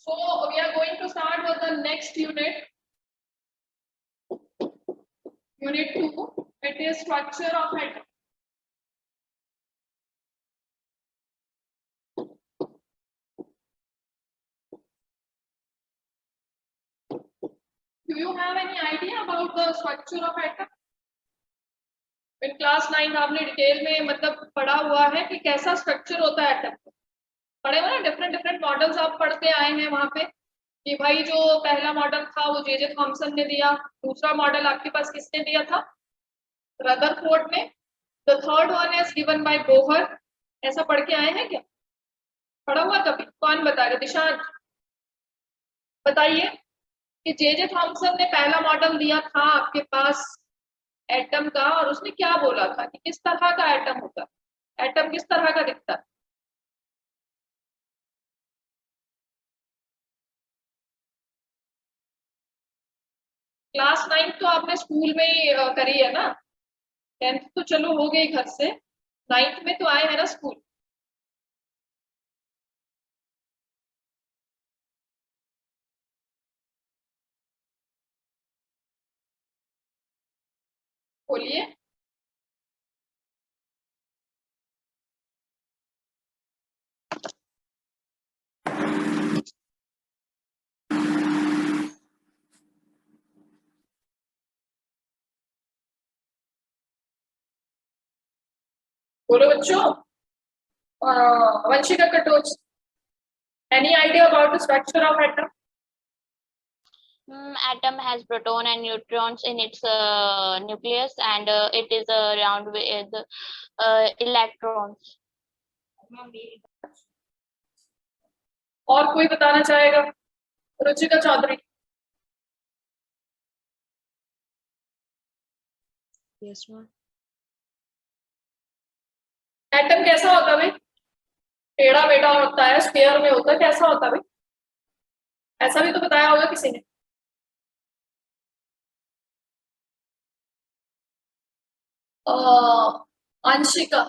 So we are going to start with the next unit. Unit 2. It is structure of atom. Do you have any idea about the structure of atom? In class 9 आपने detail में मतलब पढ़ा हुआ है कि कैसा structure होता है एटम का। पढ़े हुए ना, डिफरेंट मॉडल्स आप पढ़ के आए हैं वहां पे कि भाई जो पहला मॉडल था वो जे थॉमसन ने दिया, दूसरा मॉडल आपके पास किसने दिया था, रदरफोर्ड ने, the third one is given by Bohr. ऐसा पढ़ के आए हैं क्या, पढ़ा हुआ कभी? कौन बता रहे? दिशांत बताइए कि जे थॉमसन ने पहला मॉडल दिया था आपके पास एटम का, और उसने क्या बोला था कि किस तरह का एटम होता है, एटम किस तरह का दिखता है। क्लास 9 तो आपने स्कूल में ही करी है ना, 10th तो चलो हो गई घर से, 9th में तो आए हैं ना स्कूल। बोलिए। बोलो बच्चों। Vanshika Katoch, any idea about the structure of atom? Atom has proton and neutrons in its nucleus, and it is around with electrons. और कोई बताना चाहेगा? Ruchika Chaudhary. Yes, ma'am. Atom कैसा होता है भाई? टेढ़ा मेढ़ा होता है, स्फीयर में होता है, कैसा होता है भाई? ऐसा भी तो बताया होगा किसी ने। अंशिका।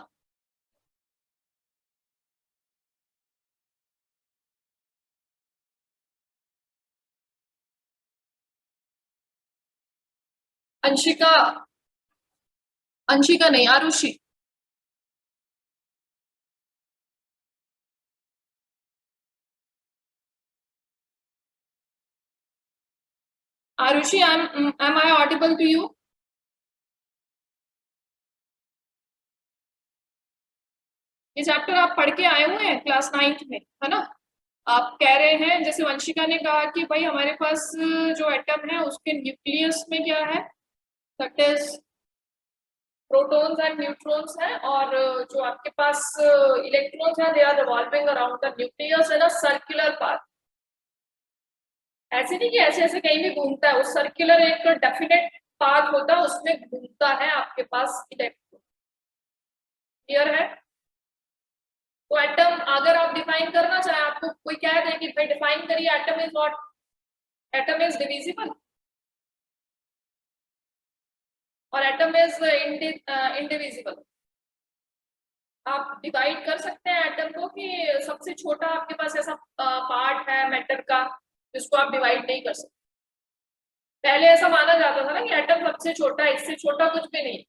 अंशिका, अंशिका नहीं, Aarushi. Aarushi, am I audible to you? ये चैप्टर आप पढ़ के आए हुए हैं क्लास 9th में, है ना? आप कह रहे हैं, जैसे वंशिका ने कहा कि भाई हमारे पास जो एटम है उसके न्यूक्लियस में क्या है, that is protons and neutrons है, और जो आपके पास इलेक्ट्रॉन्स है they are revolving around the nucleus in a circular path. ऐसे नहीं कि ऐसे ऐसे कहीं भी घूमता है, उस सर्कुलर एक डेफिनेट पाथ होता है, उसमें घूमता है आपके पास इलेक्ट्रॉन। क्लियर है? तो एटम अगर आप डिफाइन करना चाहें, आपको कोई कह दे कि भाई डिफाइन करिए atom is what, atom is divisible और एटम इज इंडिविजिबल। आप डिवाइड कर सकते हैं एटम को कि सबसे छोटा आपके पास ऐसा पार्ट है मैटर का जिसको आप डिवाइड नहीं कर सकते। पहले ऐसा माना जाता था ना कि एटम सबसे छोटा है, इससे छोटा कुछ भी नहीं।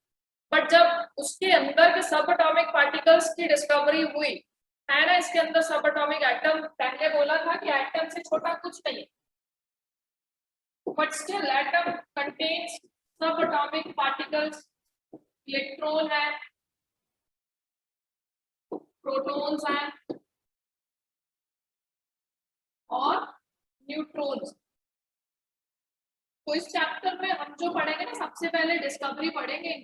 बट जब उसके अंदर के सब एटॉमिक पार्टिकल्स की डिस्कवरी हुई है ना, इसके अंदर सब एटॉमिक एटम, पहले बोला था कि एटम से छोटा कुछ नहीं है, बट स्टिल एटम कंटेन्स सब एटॉमिक पार्टिकल्स। इलेक्ट्रॉन है, प्रोटॉन्स हैं और न्यूट्रॉन्स। तो इस चैप्टर में हम जो पढ़ेंगे ना, सबसे पहले डिस्कवरी पढ़ेंगे।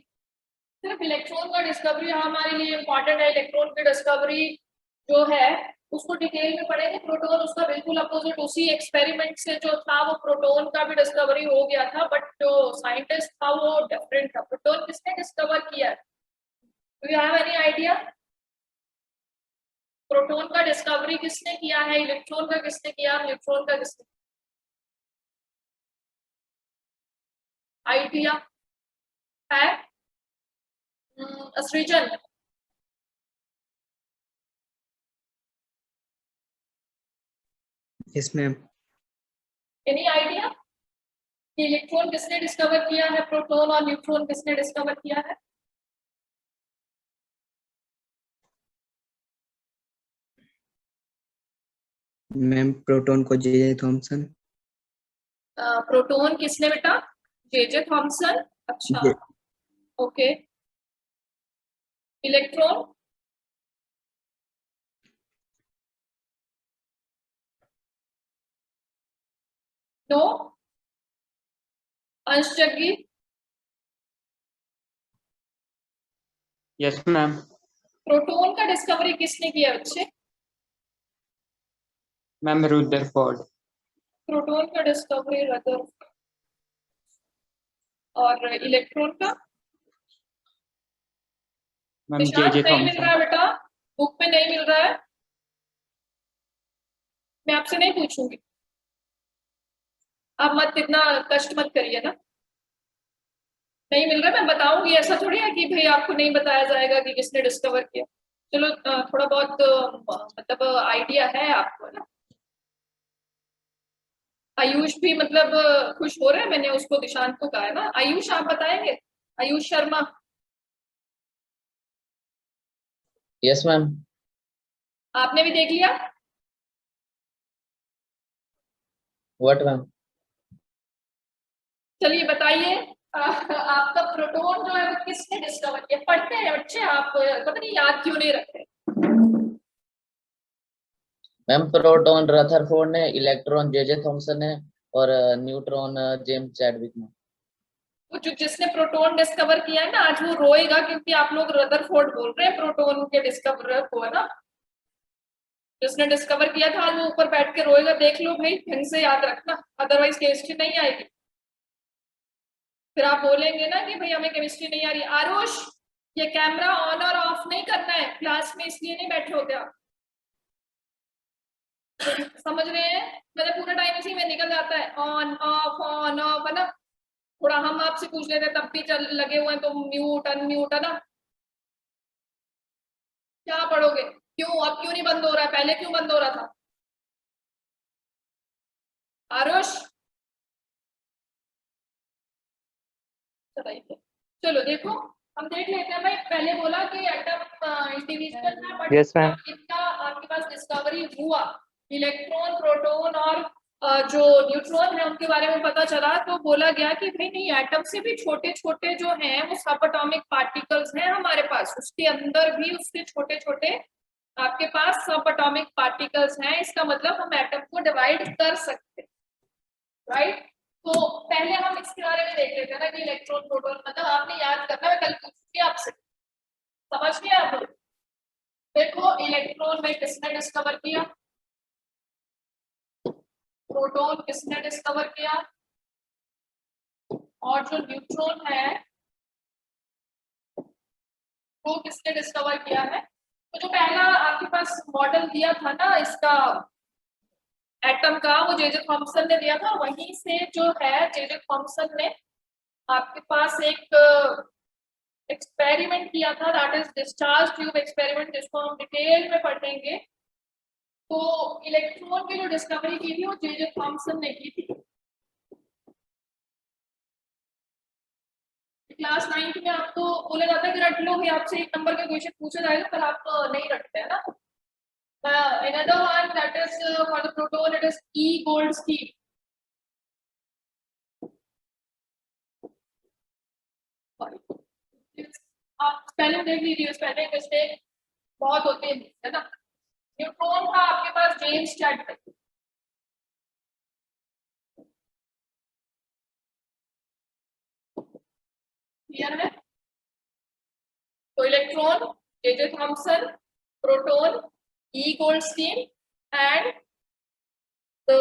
सिर्फ इलेक्ट्रॉन का डिस्कवरी हमारे लिए इम्पोर्टेंट है, इलेक्ट्रॉन की डिस्कवरी जो है उसको डिटेल में पढ़ेंगे। प्रोटॉन उसका बिल्कुल अपोजिट, उसी एक्सपेरिमेंट से जो था वो प्रोटॉन का भी डिस्कवरी हो गया था, बट जो साइंटिस्ट था वो डिफरेंट था। प्रोटॉन किसने डिस्कवर किया है? Do you have any idea? Proton का डिस्कवरी किसने किया है, इलेक्ट्रॉन का किसने किया, न्यूट्रॉन का किसने? आइडिया है? सृजन। Yes ma'am. एनी आइडिया कि इलेक्ट्रॉन किसने डिस्कवर किया है, प्रोटॉन और न्यूट्रॉन किसने डिस्कवर किया है? मैम प्रोटॉन को जे थॉमसन। प्रोटॉन किसने बेटा? J Thomson. अच्छा, okay. Electron? No. Ansh Jaggi? Yes ma'am. Proton का डिस्कवरी किसने किया बच्चे? Ma'am Rutherford. प्रोटॉन का डिस्कवरी रदर। और इलेक्ट्रॉन का? मैम निशांत जे नहीं मिल रहा थॉमसन। है बेटा, बुक में नहीं मिल रहा है। मैं आपसे नहीं पूछूंगी, आप मत इतना कष्ट मत करिए ना। नहीं मिल रहा, मैं बताऊंगी, ऐसा थोड़ी है कि भाई आपको नहीं बताया जाएगा कि किसने डिस्कवर किया। चलो थोड़ा बहुत मतलब आइडिया है आपको, है ना। आयुष भी मतलब खुश हो रहे हैं, मैंने उसको दिशांत को कहा है ना। आयुष आप बताएंगे? आयुष शर्मा? Yes ma'am. आपने भी देख लिया? What ma'am? चलिए बताइए, आपका प्रोटॉन जो है वो किसने डिस्कवर किया? पढ़ते हैं बच्चे आप, पता नहीं याद क्यों नहीं रखते। मैम प्रोटॉन रदरफोर्ड ने, इलेक्ट्रॉन जे थॉमसन ने, और न्यूट्रॉन जेम्स चैडविक ने। वो जो जिसने प्रोटॉन डिस्कवर किया है ना, आज वो रोएगा क्योंकि आप लोग रदरफोर्ड बोल रहे हैं प्रोटॉन के डिस्कवरर को, है ना। जिसने डिस्कवर किया था आज वो ऊपर बैठ के रोएगा, देख लो भाई, ढंग से याद रखना, अदरवाइज केमिस्ट्री नहीं आएगी। फिर आप बोलेंगे ना कि भाई हमें केमिस्ट्री नहीं आ रही। आरुष, ये कैमरा ऑन और ऑफ नहीं करना है क्लास में, इसलिए नहीं बैठे होते आप। समझ रहे हैं? मेरा पूरा टाइम इसी में निकल जाता है, ऑन ऑफ, है ना। थोड़ा हम आपसे पूछ लेते तब भी चल लगे हुए हैं तो म्यूट अनम्यूट, है ना। क्या पढ़ोगे? क्यों अब क्यों नहीं बंद हो रहा है? पहले क्यों बंद हो रहा था? आरुष चलो देखो, हम देख लेते हैं भाई। पहले बोला कि एटम इंडिविजुअल था, बट Yes, ma'am. इनका आपके पास डिस्कवरी हुआ, इलेक्ट्रॉन प्रोटॉन और जो न्यूट्रॉन है उनके बारे में पता चला, तो बोला गया कि भाई नहीं, एटम से भी छोटे छोटे जो हैं वो सब एटॉमिक पार्टिकल्स हैं हमारे पास, उसके अंदर भी उसके छोटे छोटे आपके पास सब एटॉमिक पार्टिकल्स हैं। इसका मतलब हम एटम को डिवाइड कर सकते हैं, राइट। तो पहले हम इसके बारे में देख लेते हैं ना कि इलेक्ट्रॉन प्रोटॉन, मतलब आपने याद करना, मैं कल पूछूंगी आपसे, समझ गए आप लोग? देखो इलेक्ट्रॉन में किसने डिस्कवर किया, प्रोटॉन किसने डिस्कवर किया, और जो न्यूट्रॉन है वो किसने डिस्कवर किया है। तो जो पहला आपके पास मॉडल दिया था ना इसका एटम का, वो जे थॉमसन ने दिया था। वहीं से जो है जे थॉमसन ने आपके पास एक एक्सपेरिमेंट किया था, that is discharge tube experiment, जिसको हम डिटेल में पढ़ेंगे। तो इलेक्ट्रॉन की जो डिस्कवरी की थी वो जे थॉमसन ने की थी। क्लास 9 में आपको बोला जाता है कि रट लो भाई, आपसे एक नंबर का क्वेश्चन पूछा जाएगा, पर आप नहीं रटते हैं ना। Another one that is for the proton, it is E Goldstein. आप पहले देख लीजिए, पहले मिस्टेक बहुत होती है ना। न्यूट्रॉन था आपके पास जेम्स चैडविक, क्लियर है। तो electron J Thomson, proton E Goldstein, and the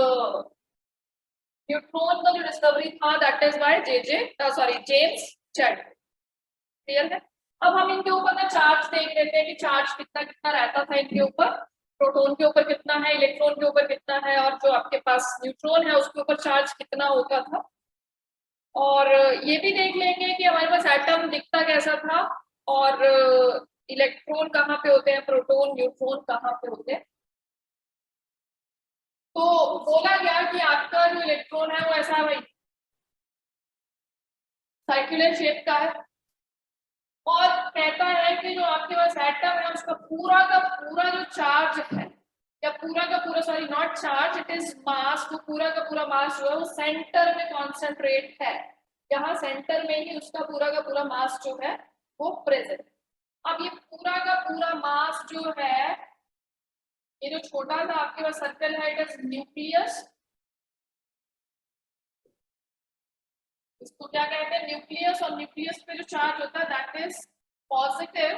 neutron का जो डिस्कवरी था that is by James Chadwick, clear है। अब हम इनके ऊपर ना चार्ज देख लेते हैं कि चार्ज कितना कितना रहता था इनके ऊपर। प्रोटॉन के ऊपर कितना है, इलेक्ट्रॉन के ऊपर कितना है, और जो आपके पास न्यूट्रॉन है उसके ऊपर चार्ज कितना होता था। और ये भी देख लेंगे कि हमारे पास एटम दिखता कैसा था, और इलेक्ट्रॉन कहाँ पे होते हैं, प्रोटॉन न्यूट्रॉन कहाँ पे होते हैं। तो बोला गया कि आपका जो इलेक्ट्रॉन है वो ऐसा है भाई, सर्कुलर शेप का है, और कहता है कि जो आपके पास एटम है उसका पूरा का पूरा जो चार्ज है, या पूरा का पूरा, sorry not charge, it is mass, वो पूरा का पूरा मास जो है वो सेंटर में कॉन्सेंट्रेट है, यहाँ सेंटर में ही उसका पूरा का पूरा मास जो है वो प्रेजेंट। अब ये पूरा का पूरा मास जो है, ये जो छोटा सा आपके पास सर्कल है, इट इज न्यूक्लियस, इसको क्या कहते हैं, न्यूक्लियस, और न्यूक्लियस पे जो चार्ज होता है that is positive,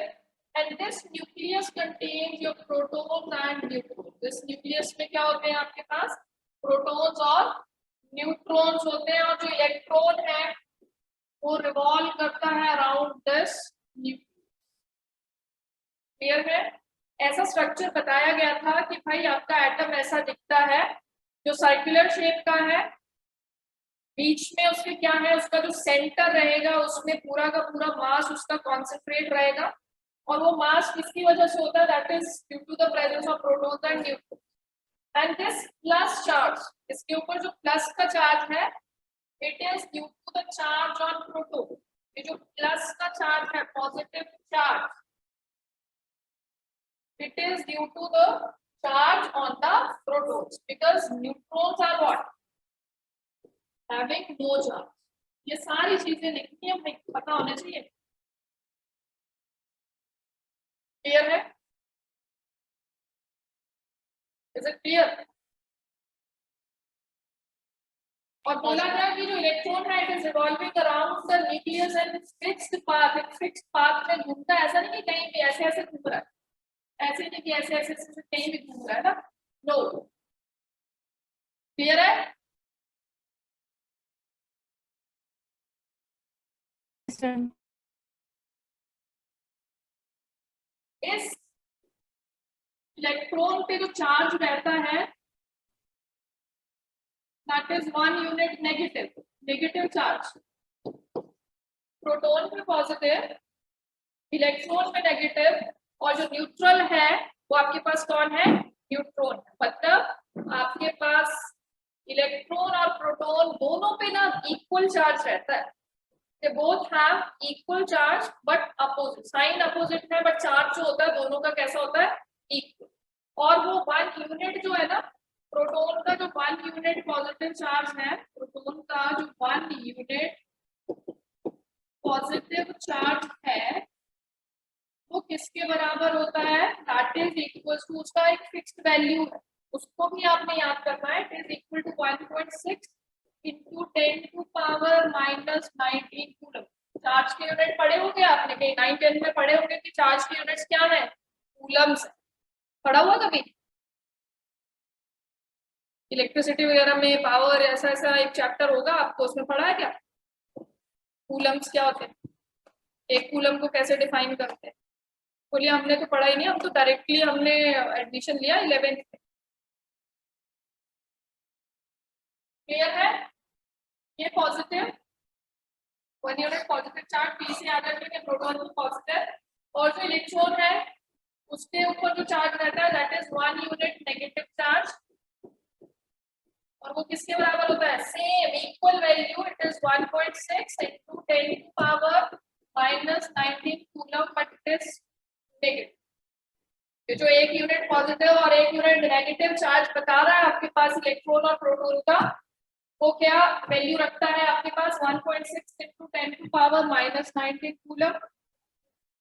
and this nucleus contains your protons and neutrons. इस न्यूक्लियस में क्या होते हैं आपके पास, प्रोटॉन्स और न्यूट्रॉन्स होते हैं, और जो इलेक्ट्रॉन है वो रिवॉल्व करता है अराउंड दिस न्यूक्लियस। क्लियर है? ऐसा स्ट्रक्चर बताया गया था कि भाई आपका एटम ऐसा दिखता है जो सर्कुलर शेप का है, बीच में उसके क्या है, उसका जो सेंटर रहेगा उसमें पूरा का पूरा मास उसका कॉन्सेंट्रेट रहेगा, और वो मास किसकी वजह से होता है, that is due to the presence of protons and neutrons. And this plus charge, इसके ऊपर जो प्लस का चार्ज है, it is due to the charge on proton. ये जो प्लस का चार्ज है, positive charge, it is due to the charge on the protons, because neutrons are what, having no charge। ये सारी चीजें लिखनी है भाई, पता होना चाहिए। क्लियर है? Is it clear? और बोला गया कि जो इलेक्ट्रॉन है it is revolving around the nucleus and fixed path, एक फिक्स्ड पाथ में घूमता है, ऐसा नहीं कि कहीं भी ऐसे ऐसे घूम रहा है, ऐसे नहीं कि ऐसे ऐसे कहीं भी घूम रहा है ना, नो। क्लियर है? इस इलेक्ट्रॉन पे जो चार्ज रहता है that is 1 unit negative, negative charge, proton में पॉजिटिव, इलेक्ट्रॉन में नेगेटिव, और जो न्यूट्रल है वो आपके पास कौन है, न्यूट्रॉन। मतलब आपके पास इलेक्ट्रॉन और प्रोटॉन दोनों पे ना इक्वल चार्ज रहता है, they both have equal charge but opposite, sign opposite है but charge जो होता है दोनों का कैसा होता है, equal। और वो 1 यूनिट जो है ना, प्रोटॉन का जो 1 यूनिट पॉजिटिव चार्ज है, प्रोटॉन का जो 1 यूनिट पॉजिटिव चार्ज है वो किसके बराबर होता है, दैट इज इक्वल टू, उसका एक फिक्स्ड वैल्यू है, उसको भी आपने याद करना है, it is equal to 1.6 into 10 to power minus 19 coulomb. चार्ज के यूनिट पढ़े होंगे आपने, कहीं 9-10 में पढ़े होंगे कि चार्ज के यूनिट्स क्या है, कूलम्स। पढ़ा हुआ कभी इलेक्ट्रिसिटी वगैरह में, पावर, ऐसा ऐसा एक चैप्टर होगा आपको, उसमें पढ़ा है क्या, कूलम्स क्या होते हैं, एक कूलम को कैसे डिफाइन करते हैं। बोलिए हमने तो पढ़ा ही नहीं, हम तो डायरेक्टली हमने एडमिशन लिया 11th में। क्लियर है? ये positive 1 unit positive charge, P से याद रखेंगे, प्रोटॉन को पॉजिटिव, और जो इलेक्ट्रॉन है उसके ऊपर जो चार्ज रहता है that is 1 unit negative charge, और वो किसके बराबर होता है, same equal value, it is 1.6 into 10 to power minus 19 coulomb, but it is negative. ये जो 1 यूनिट पॉजिटिव और 1 यूनिट नेगेटिव चार्ज बता रहा है आपके पास इलेक्ट्रॉन और प्रोटॉन का, वो क्या वैल्यू रखता है आपके पास, 1.6 into 10 to power minus 19 coulomb,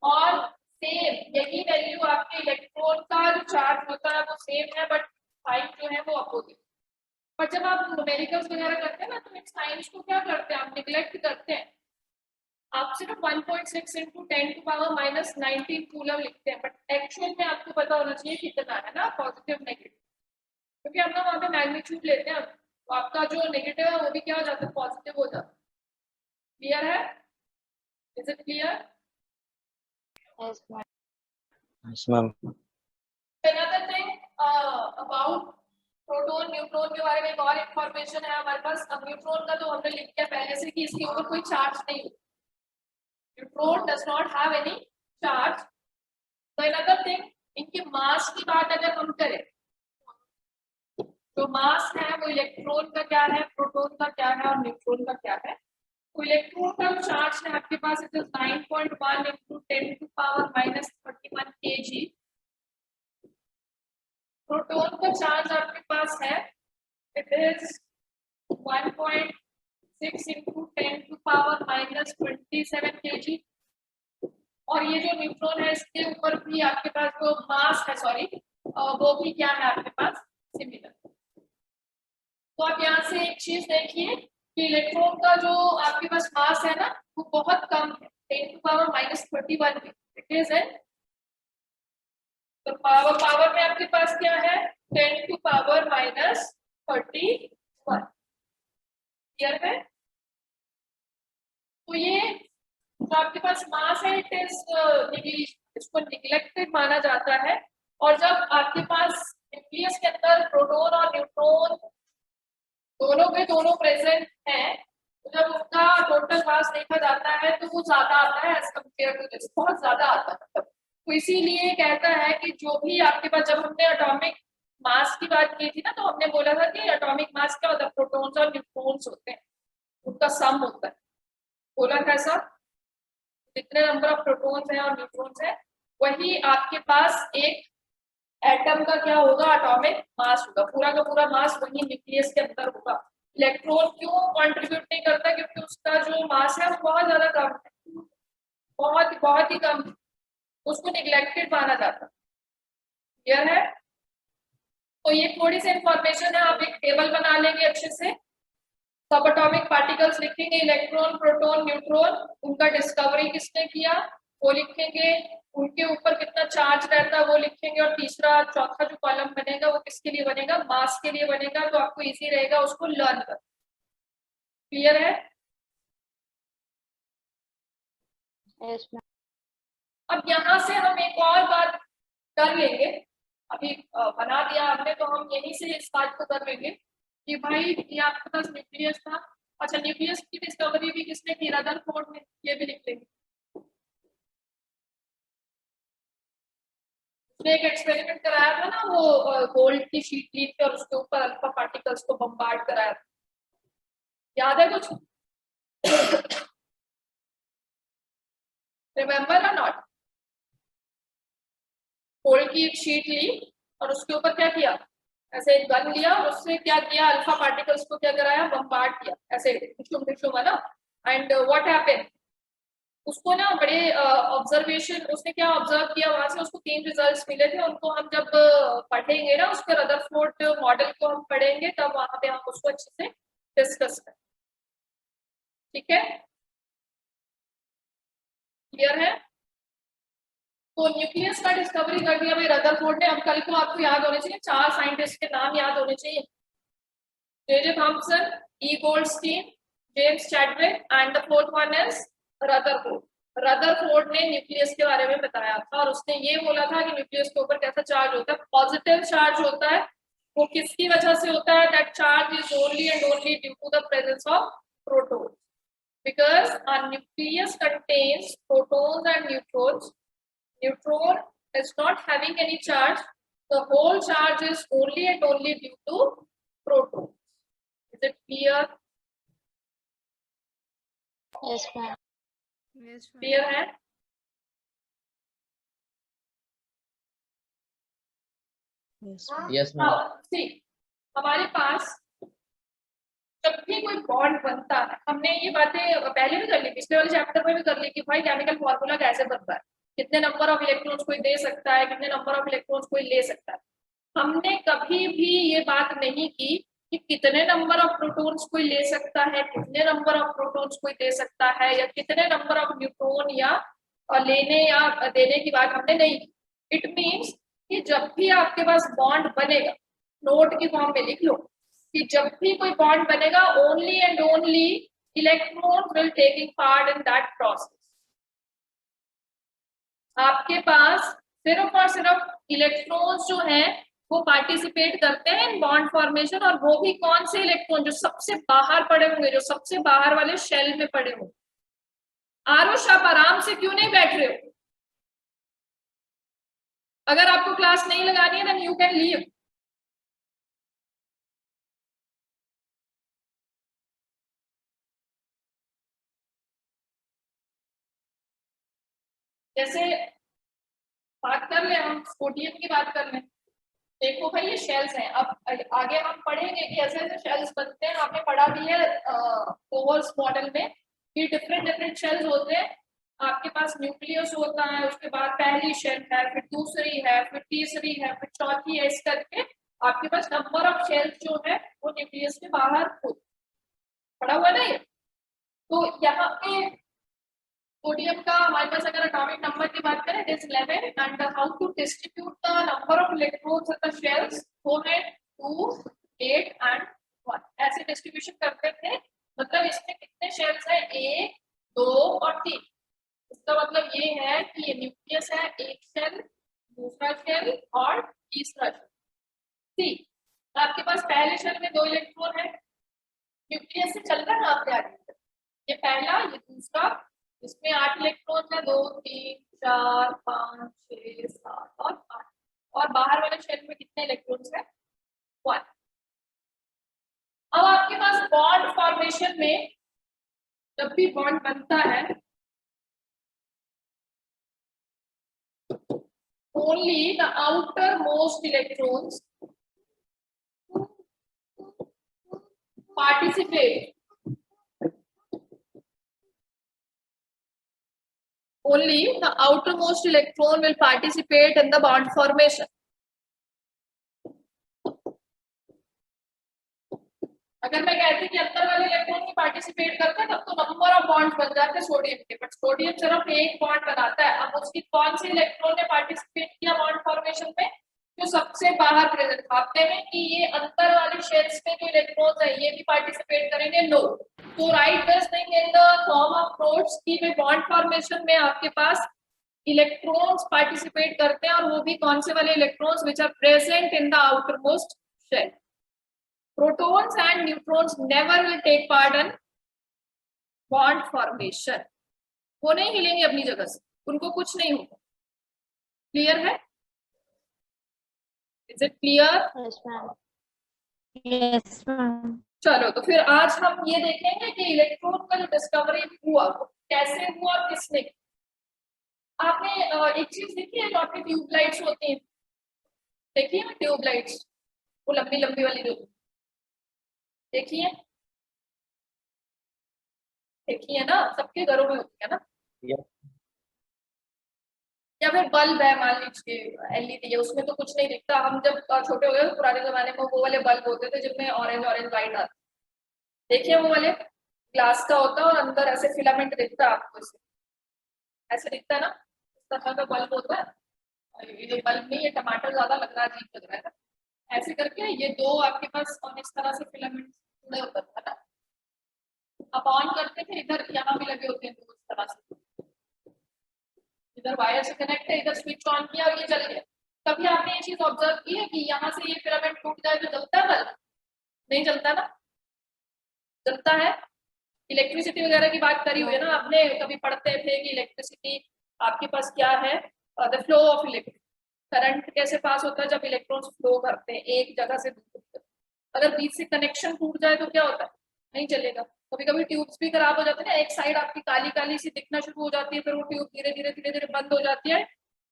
और सेम यही वैल्यू आपके इलेक्ट्रॉन का जो चार्ज होता है वो सेम है, बट साइन जो है वो अपोजिट। पर जब आप न्यूमेरिकल्स वगैरह करते हैं ना, तो इन साइंस को क्या करते हैं, आप निग्लेक्ट करते हैं, आप सिर्फ 1.6 into 10 to power minus 19 coulomb लिखते हैं, बट एक्चुअल में आपको पता होना चाहिए कितना है ना, पॉजिटिव नेगेटिव, क्योंकि हम लोग वहाँ पे मैग्नीट्यूड लेते हैं, तो आपका जो नेगेटिव है वो भी क्या हो जाता है, पॉजिटिव हो जाता है। क्लियर है? Is it clear? Yes, ma'am. Yes, ma'am. Another thing about proton neutron के बारे में एक और इंफॉर्मेशन है हमारे पास। अब न्यूट्रॉन का तो हमने लिख दिया पहले से कि इसके ऊपर कोई चार्ज नहीं है, neutron does not have any charge. तो अनदर थिंग, इनके मास की बात अगर हम करें जो मास है वो इलेक्ट्रॉन का क्या है, प्रोटॉन का क्या है और न्यूट्रॉन का क्या है। तो इलेक्ट्रॉन का चार्ज है आपके पास, it is 9.1 into 10 to power minus 31 kg। Proton का चार्ज आपके पास है, it is 1.6 into 10 to power minus 27 kg। और ये जो न्यूट्रॉन है इसके ऊपर भी आपके पास जो मास है, सॉरी, वो भी क्या है आपके पास, सिमिलर। तो आप यहाँ से एक चीज देखिए कि इलेक्ट्रॉन का जो आपके पास मास है ना वो बहुत कम है, 10 to power minus 31 में इट इज है। तो पावर में आपके पास क्या है, 10 to power minus 31 क्लियर है। तो ये जो आपके पास मास है इट इज इसको निग्लेक्टेड माना जाता है। और जब आपके पास न्यूक्लियस के अंदर प्रोटॉन और न्यूट्रॉन दोनों के दोनों प्रेजेंट हैं, तो जब उसका टोटल मास देखा जाता है तो वो ज्यादा आता है एज कम्पेयर टू दिस, बहुत ज्यादा आता है। तो इसीलिए कहता है कि जो भी आपके पास, जब हमने एटॉमिक मास की बात की थी ना तो हमने बोला था कि एटॉमिक मास क्या होता है, प्रोटॉन्स और न्यूट्रॉन्स होते हैं, उनका सम होता है। बोला था ऐसा, जितने नंबर ऑफ प्रोटॉन्स हैं और न्यूट्रॉन्स हैं वही आपके पास एक एटम का क्या होगा, एटॉमिक मास होगा। पूरा का पूरा मास वही न्यूक्लियस के अंदर होगा। इलेक्ट्रॉन क्यों कंट्रीब्यूट नहीं करता, क्योंकि उसका जो मास है वो बहुत ज्यादा कम है, बहुत ही कम, उसको निग्लेक्टेड माना जाता है। क्लियर है। तो ये थोड़ी सी इंफॉर्मेशन है, आप एक टेबल बना लेंगे अच्छे से, सब एटॉमिक पार्टिकल्स लिखेंगे, इलेक्ट्रॉन, प्रोटॉन, न्यूट्रॉन, उनका डिस्कवरी किसने किया वो लिखेंगे, उनके ऊपर कितना चार्ज रहता है वो लिखेंगे, और तीसरा चौथा जो कॉलम बनेगा वो किसके लिए बनेगा, मास के लिए बनेगा। तो आपको इजी रहेगा उसको लर्न कर। क्लियर है। Yes, ma'am. अब यहाँ से हम एक और बात कर लेंगे, अभी बना दिया हमने तो हम यहीं से इस बात को कर लेंगे कि भाई ये आपके पास न्यूक्लियस था। अच्छा, न्यूक्लियस की डिस्कवरी भी किसने की, रदरफोर्ड ने, ये भी लिख लेंगे। उसने एक एक्सपेरिमेंट कराया था ना, वो गोल्ड की शीट ली थी और उसके ऊपर अल्फा पार्टिकल्स को बम्बार्ड कराया था, याद है कुछ, रिमेम्बर और नॉट। गोल्ड की एक शीट ली और उसके ऊपर क्या किया, ऐसे एक गन लिया और उससे क्या किया, अल्फा पार्टिकल्स को क्या कराया, बम्बार्ड किया ऐसे टिशुम है ना। एंड व्हाट हैपेंड, उसको ना बड़े ऑब्जर्वेशन, उसने क्या ऑब्जर्व किया वहां से, उसको 3 रिजल्ट्स मिले थे। उनको हम जब पढ़ेंगे ना उसके रदरफोर्ड मॉडल को हम पढ़ेंगे तब वहां पे हम उसको अच्छे से डिस्कस करें। ठीक है, क्लियर है। तो न्यूक्लियस का डिस्कवरी कर दिया भाई रदरफोर्ड ने। अब कल को आपको याद होने चाहिए 4 साइंटिस्ट के नाम याद होने चाहिए, J Thomson, E Goldstein, James Chadwick and the fourth one is Rutherford. Rutherford ने न्यूक्लियस के बारे में बताया था और उसने ये बोला था कि न्यूक्लियस के ऊपर कैसा चार्ज होता है, पॉजिटिव चार्ज होता है। वो किसकी वजह से होता है, that charge is only and only due to the presence of proton, because a nucleus contains protons and neutrons. Neutron is not having any charge, the whole charge is only and only due to protons. Is it clear? Yes, ma'am. Yes, ma'am. Clear है। Yes ma'am. See, हमारे पास जब भी कोई bond बनता है, हमने ये बातें पहले भी कर ली, पिछले वाले चैप्टर में भी कर ली कि भाई केमिकल फॉर्मूला कैसे बनता है, कितने नंबर ऑफ इलेक्ट्रॉन्स कोई दे सकता है, कितने नंबर ऑफ इलेक्ट्रॉन्स कोई ले सकता है। हमने कभी भी ये बात नहीं की कि कितने नंबर ऑफ प्रोटॉन्स कोई ले सकता है, कितने नंबर ऑफ प्रोटॉन्स कोई दे सकता है, या कितने नंबर ऑफ न्यूट्रॉन या लेने या देने की बात हमने नहीं की। इट मीन्स कि जब भी आपके पास बॉन्ड बनेगा, नोट की फॉर्म में लिख लो कि जब भी कोई बॉन्ड बनेगा only and only electron will taking part in that process. आपके पास सिर्फ और सिर्फ इलेक्ट्रॉन्स जो हैं वो पार्टिसिपेट करते हैं इन बॉन्ड फॉर्मेशन, और वो भी कौन से इलेक्ट्रॉन, जो सबसे बाहर पड़े होंगे, जो सबसे बाहर वाले शेल में पड़े होंगे। आरुष, आप आराम से क्यों नहीं बैठ रहे हो? अगर आपको क्लास नहीं लगानी है देन यू कैन लीव। जैसे बात कर ले, हम सोडियम की बात कर लें। देखो भाई ये शेल्स हैं, अब आगे हम पढ़ेंगे कि ऐसे ऐसे शेल्स बनते हैं। आपने पढ़ा भी है कोवर्स मॉडल में कि डिफरेंट डिफरेंट शेल्स होते हैं। आपके पास न्यूक्लियस होता है, उसके बाद पहली शेल है, फिर दूसरी है, फिर तीसरी है, फिर चौथी है, इस करके आपके पास नंबर ऑफ शेल्स जो है वो न्यूक्लियस के बाहर होते, पढ़ा हुआ ना ये। तो यहाँ पे सोडियम का हमारे पास अगर एटॉमिक नंबर की बात करें it is 11 and how to distribute the number of electrons in the shells, वो है 2 8 एंड 1, ऐसे डिस्ट्रीब्यूशन करते थे। मतलब इसमें कितने शेल्स है, 1 2 और 3। इसका मतलब ये है कि ये न्यूक्लियस है, एक शेल, दूसरा शेल और तीसरा शेल। सी आपके पास पहले शेल में 2 इलेक्ट्रॉन है, न्यूक्लियस से चल रहा है आपके आगे, ये पहला ये दूसरा, इसमें 8 इलेक्ट्रॉन है, 2 3 4 5 6 7 और 8। और बाहर वाले शेल में कितने इलेक्ट्रॉन्स है, 1। अब आपके पास बॉन्ड फॉर्मेशन में जब भी बॉन्ड बनता है only the outermost electrons participate, only the outermost electron will participate in the bond formation. अगर मैं कहती कि अंदर वाले इलेक्ट्रॉन की पार्टिसिपेट करते हैं तब तो नंबर ऑफ बॉन्ड्स बन जाते हैं सोडियम के, बट सोडियम सिर्फ एक बॉन्ड बनाता है। अब उसकी कौन सी इलेक्ट्रॉन ने पार्टिसिपेट किया बॉन्ड फॉर्मेशन में, जो सबसे बाहर प्रेजेंट। आप कहें कि ये अंदर वाले शेल्स में जो इलेक्ट्रॉन्स है ये भी पार्टिसिपेट करेंगे, नो। तो right this thing in the form of notes की में बॉन्ड फॉर्मेशन में आपके पास इलेक्ट्रॉन्स पार्टिसिपेट करते हैं, और वो भी कौन से वाले electrons which are present in the outermost shell. Protons and neutrons never will take part in bond formation. वो नहीं हिलेंगे अपनी जगह से, उनको कुछ नहीं होगा। क्लियर है? Is it clear? Yes, ma'am. Yes, ma'am. चलो तो फिर आज हम ये देखेंगे कि इलेक्ट्रॉन का जो डिस्कवरी हुआ वो कैसे हुआ और किसने। आपने एक चीज देखी है, जो आपकी ट्यूबलाइट्स होती हैं, देखिए ना ट्यूबलाइट्स, वो लंबी लंबी वाली जो देखिए, देखिए ना, सबके घरों में होती है ना। या फिर बल्ब है, मान लीजिए एलईडी है, उसमें तो कुछ नहीं दिखता। हम जब छोटे हो गए पुराने जमाने में वो वाले बल्ब होते थे जिनमें ऑरेंज ऑरेंज लाइट आती, देखिए वो वाले ग्लास का होता है और अंदर ऐसे फिलामेंट दिखता है आपको, ऐसे दिखता है ना, इस तरह का बल्ब होता है। ये बल्ब नहीं, ये टमाटर ज्यादा लग रहा है, अजीब लग रहा है ना। ऐसे करके ये दो आपके पास और इस तरह से फिलामेंट जुड़े होता था ना, आप ऑन करते थे, इधर यहाँ भी लगे होते हैं दो इस तरह से, इधर वायर से कनेक्ट है, इधर स्विच ऑन किया और ये चल गया। कभी आपने ये चीज ऑब्जर्व की है कि यहाँ से ये फिलामेंट टूट जाए तो जलता है बल्ब? नहीं जलता ना, जलता है। इलेक्ट्रिसिटी वगैरह की बात करी हुई है ना आपने, कभी पढ़ते थे कि इलेक्ट्रिसिटी आपके पास क्या है, the flow of electric current कैसे पास होता है जब इलेक्ट्रॉन्स फ्लो करते हैं एक जगह से दूसरी जगह। अगर बीच से कनेक्शन टूट जाए तो क्या होता है, नहीं चलेगा। कभी कभी ट्यूब्स भी खराब हो जाते हैं ना, एक साइड आपकी काली काली सी दिखना शुरू हो जाती है, फिर वो ट्यूब धीरे धीरे धीरे धीरे बंद हो जाती है,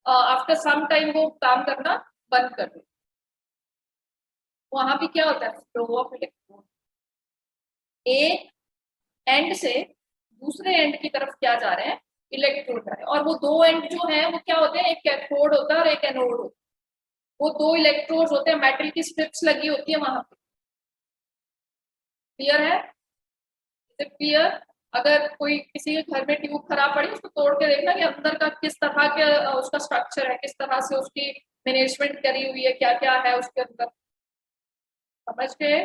आफ्टर सम टाइम वो काम करना बंद कर देती है। वहां भी क्या होता है, फ्लो ऑफ इलेक्ट्रॉन, एक एंड से दूसरे एंड की तरफ क्या जा रहे हैं, इलेक्ट्रॉन जा रहे हैं। और वो दो एंड जो है वो क्या होते हैं, एक कैथोड होता है और एक एनोड होता है। वो दो इलेक्ट्रोड्स होते हैं, मेटल की स्ट्रिप्स लगी होती है वहां पे। क्लियर है? क्लियर? अगर कोई किसी के घर में ट्यूब खराब पड़ी उसको तोड़ के देखना कि अंदर का किस तरह के उसका स्ट्रक्चर है, किस तरह से उसकी मैनेजमेंट करी हुई है, क्या क्या है उसके अंदर, समझ गए?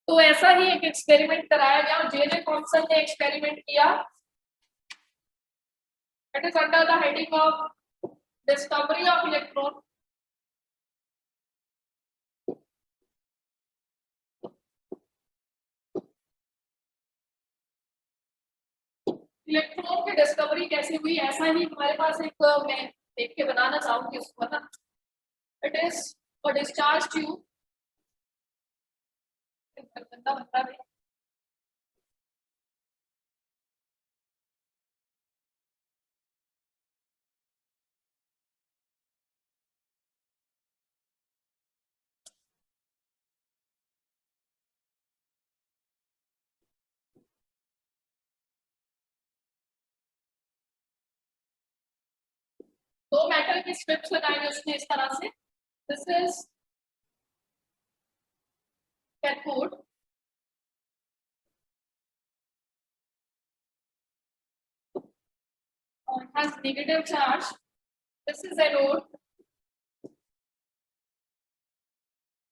तो ऐसा ही एक एक्सपेरिमेंट कराया गया, जे थॉमसन ने एक्सपेरिमेंट किया। It is under the heading of discovery of electron. Electron की डिस्कवरी कैसे हुई, ऐसा ही हमारे पास एक मैं देख के बनाना चाहूंगी उसको ना। It is a discharge tube, गंदा बनता है। दो मेटल की स्ट्रिप्स लगाएंगे उसने इस तरह से। This is cathode, has negative charge. This is anode.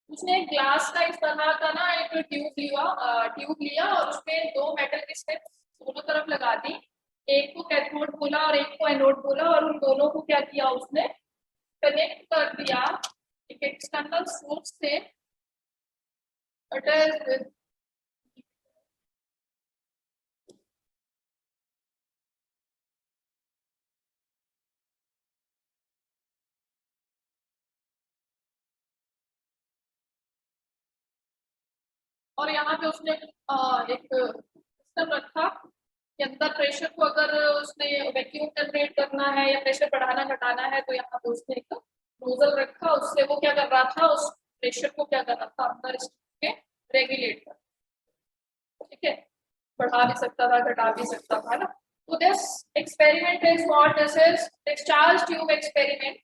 उसने ग्लास का इस तरह का ना एक ट्यूब लिया और उसमें दो मेटल की स्ट्रिप्स दोनों तरफ लगा दी, एक को कैथोड बोला और एक को एनोड बोला, और उन दोनों को क्या किया उसने कनेक्ट कर दिया एक एक्सटर्नल सोर्स से। इट इज और यहाँ पे उसने एक सिस्टम रखा कि अंदर प्रेशर को अगर उसने वैक्यूम जनरेट करना है या प्रेशर बढ़ाना घटाना है तो यहाँ पे उसने एक नोजल रखा, उससे वो क्या कर रहा था, उस प्रेशर को क्या कर रहा था अंदर इसके रेगुलेट कर, ठीक है, बढ़ा भी सकता था घटा भी सकता था ना। तो this experiment is what, this is discharge tube experiment.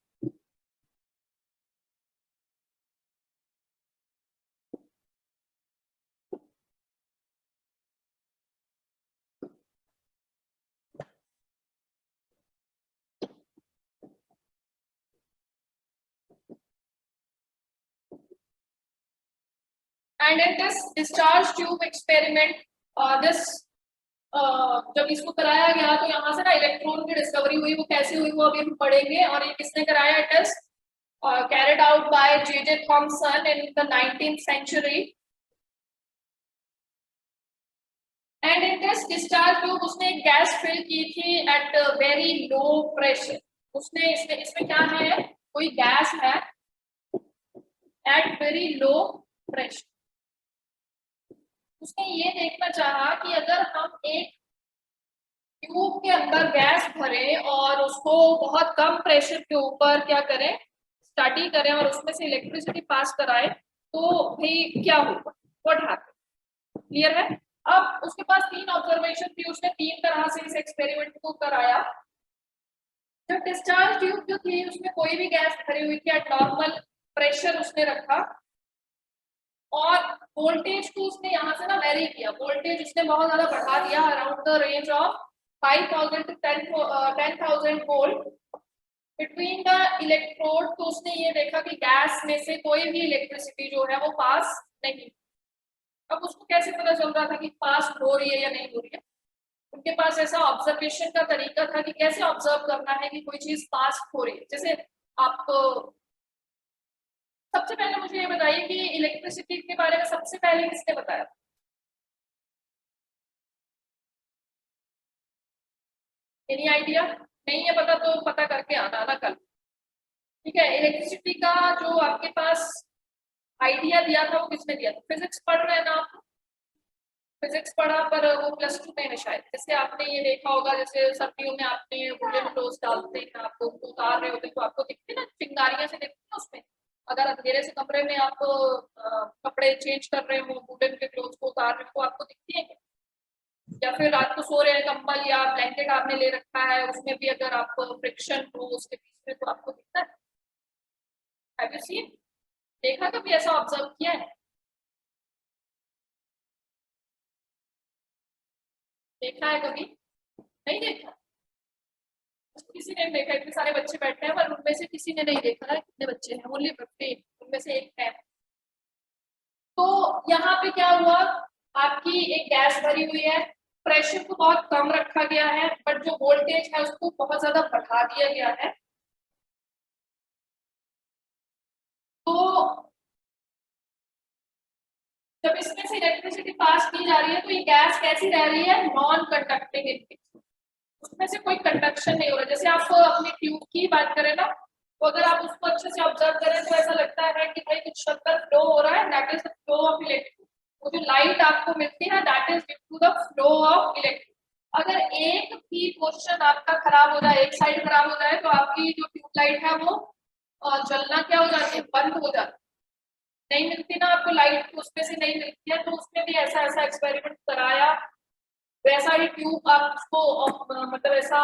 And in this discharge tube experiment, जब इसको कराया गया तो यहाँ से ना इलेक्ट्रॉन की डिस्कवरी हुई, वो कैसे हुई वो अभी हम पढ़ेंगे। और ये किसने कराया, it is carried out by J.J. Thomson in the 19th century. And in this discharge tube उसने एक गैस फिल की थी at very low pressure। उसने इसमें क्या है, कोई गैस है at very low pressure। उसने ये देखना चाहा कि अगर हम एक ट्यूब के अंदर गैस भरें और उसको बहुत कम प्रेशर के ऊपर क्या करें, स्टडी करें और उसमें से इलेक्ट्रिसिटी पास कराए तो भाई क्या होगा, व्हाट हैपन, क्लियर है। अब उसके पास तीन ऑब्जर्वेशन थी, उसने तीन तरह से इस एक्सपेरिमेंट को कराया। जब डिस्चार्ज ट्यूब जो थी उसमें कोई भी गैस भरी हुई थी एट नॉर्मल प्रेशर उसने रखा और वोल्टेज को उसने यहाँ से ना वेरी किया, वोल्टेज उसने बहुत ज्यादा बढ़ा दिया around the range of 5000 to 10,000 volt between the electrode. तो उसने ये देखा कि गैस में से कोई भी इलेक्ट्रिसिटी जो है वो पास नहीं। अब उसको कैसे पता चल रहा था कि पास हो रही है या नहीं हो रही है, उनके पास ऐसा ऑब्जर्वेशन का तरीका था कि कैसे ऑब्जर्व करना है कि कोई चीज पास हो रही है। जैसे आपको सबसे पहले मुझे ये बताइए कि इलेक्ट्रिसिटी के बारे में सबसे पहले किसने बताया, एनी आइडिया? नहीं है पता तो पता करके आना ना कल, ठीक है। इलेक्ट्रिसिटी का जो आपके पास आइडिया दिया था वो किसने दिया था, फिजिक्स पढ़ रहे हैं ना आप, फिजिक्स पढ़ा पर वो +2 में है शायद। जैसे आपने ये देखा होगा, जैसे सर्दियों में आपने वुलन क्लोथ्स डालते हैं, आप उनको उतार रहे होते हैं तो आपको दिखते हैं ना, चिंगारियां से दिखती है उसमें। अगर अंधेरे से कमरे में आप कपड़े चेंज कर रहे हो, वुलन के क्लोथ्स को उतार रहे हो तो आपको दिखती है, या फिर रात को सो रहे हैं कंबल या ब्लैंकेट आपने ले रखा है उसमें भी अगर आप फ्रिक्शन हो उसके बीच में तो आपको दिखता है। हैव यू सीन, देखा कभी ऐसा ऑब्जर्व किया है? देखा है कभी? नहीं देखा, किसी ने देखा? इतने सारे बच्चे बैठे हैं पर उनमें से किसी ने नहीं देखा है। कितने बच्चे हैं? ओनली 15, उनमें से एक है। तो यहाँ पे क्या हुआ, आपकी एक गैस भरी हुई है, प्रेशर को बहुत कम रखा गया है बट जो वोल्टेज है उसको बहुत ज्यादा बढ़ा दिया गया है। तो जब इसमें से इलेक्ट्रिसिटी पास की जा रही है तो ये गैस कैसी रह रही है, नॉन कंडक्टिंग, उसमें से कोई कंडक्शन नहीं हो रहा। जैसे आप अपनी ट्यूब की बात करें ना, तो अगर आप उसको अच्छे से ऑब्जर्व करें तो ऐसा लगता है कि भाई कुछ अंदर फ्लो हो रहा है, that is the flow of electric. वो जो लाइट आपको मिलती है that is due to the flow of electric. अगर एक भी पोर्शन आपका खराब हो जाए, एक साइड खराब हो जाए तो आपकी जो ट्यूबलाइट है वो जलना क्या हो जाती है, बंद हो जाती है, नहीं मिलती ना आपको लाइट, उसमें से नहीं मिलती है। तो उसमें भी ऐसा एक्सपेरिमेंट कराया, वैसा ही ट्यूब आप उसको मतलब ऐसा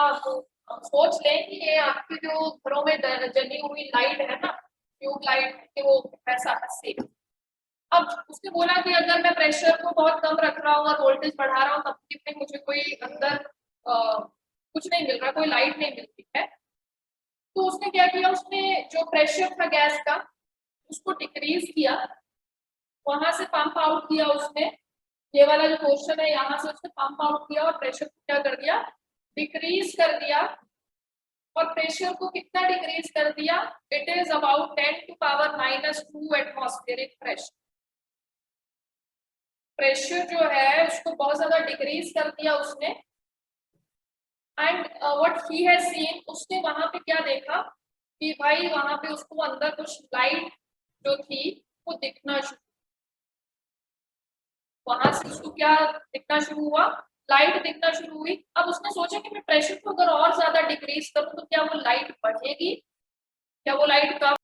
सोच लें कि ये आपकी जो घरों में जली हुई लाइट है ना, ट्यूब लाइट, कि वो ऐसा सेम। अब उसने बोला कि अगर मैं प्रेशर को बहुत कम रख रहा हूँ और वोल्टेज बढ़ा रहा हूँ तब भी मुझे कोई अंदर कुछ नहीं मिल रहा, कोई लाइट नहीं मिलती है। तो उसने क्या किया, उसने जो प्रेशर था गैस का उसको डिक्रीज किया, वहां से पंप आउट किया उसने, ये वाला जो क्वेश्चन है यहाँ से उसने पंप आउट किया और प्रेशर को क्या कर दिया, डिक्रीज कर दिया। और प्रेशर को कितना डिक्रीज कर दिया, it is about 10⁻⁻² atmospheric pressure. Pressure जो है उसको बहुत ज्यादा डिक्रीज कर दिया उसने। And what he has seen, उसने वहां पे क्या देखा कि भाई वहां पे उसको अंदर कुछ लाइट जो थी वो दिखना शुरू, वहां से उसको क्या दिखना शुरू हुआ, लाइट दिखना शुरू हुई। अब उसने सोचा कि मैं प्रेशर को अगर और ज्यादा डिक्रीज करूं तो क्या वो लाइट बढ़ेगी, क्या वो लाइट कम